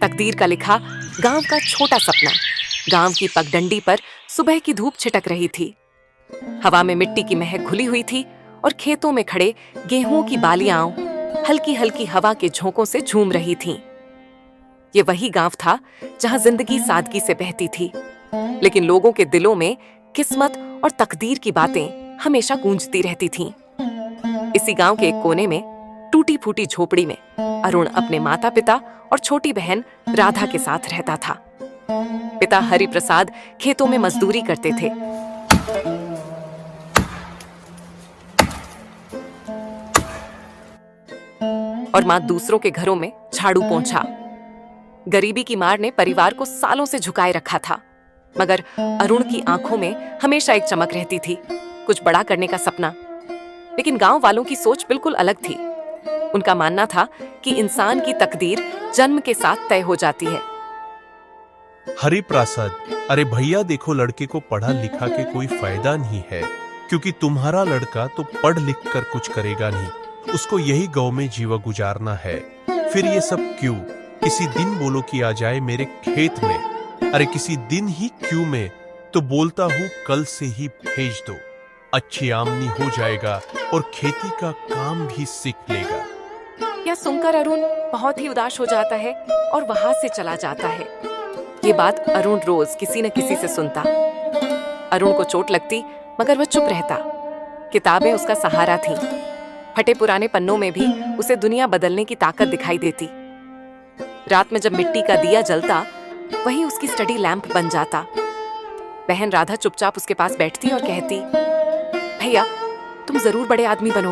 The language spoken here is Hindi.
तकदीर का लिखा गांव का छोटा सपना। गांव की पगडंडी पर सुबह की धूप छिटक रही थी। हवा में मिट्टी की महक घुली हुई थी और खेतों में खड़े गेहूं की बालियां हल्की हल्की हवा के झोंकों से झूम रही थीं। ये वही गांव था जहां जिंदगी सादगी से बहती थी, लेकिन लोगों के दिलों में किस्मत और तकदीर की बातें हमेशा गूंजती रहती थीं। इसी गांव के एक कोने में टूटी फूटी झोपड़ी में अरुण अपने माता पिता और छोटी बहन राधा के साथ रहता था। पिता हरि प्रसाद खेतों में मजदूरी करते थे। और मां दूसरों के घरों में झाड़ू पोंछा। गरीबी की मार ने परिवार को सालों से झुकाए रखा था, मगर अरुण की आंखों में हमेशा एक चमक रहती थी, कुछ बड़ा करने का सपना। लेकिन गांव वालों की सोच बिल्कुल अलग थी। उनका मानना था कि इंसान की तकदीर जन्म के साथ तय हो जाती है। हरि प्रसाद, अरे भैया देखो, लड़के को पढ़ा लिखा के कोई फायदा नहीं है, क्योंकि तुम्हारा लड़का तो पढ़ लिख कर कुछ करेगा नहीं, उसको यही गांव में जीवन गुजारना है। फिर ये सब क्यों? किसी दिन बोलो कि आ जाए मेरे खेत में। अरे किसी दिन ही क्यों में, तो बोलता हूँ कल से ही भेज दो। अच्छी आमदनी हो जाएगा और खेती का काम भी सीख लेगा। यह सुनकर अरुण बहुत ही उदास हो जाता है और वहां से चला जाता है। ये बात अरुण रोज किसी न किसी से सुनता। अरुण को चोट लगती, मगर वह चुप रहता। किताबें उसका सहारा थीं। फटे पुराने पन्नों में भी उसे दुनिया बदलने की ताकत दिखाई देती। रात में जब मिट्टी का दिया जलता, वही उसकी स्टडी लैंप बन जाता। बहन राधा चुपचाप उसके पास बैठती और कहती, भैया तुम जरूर बड़े आदमी बनोगे।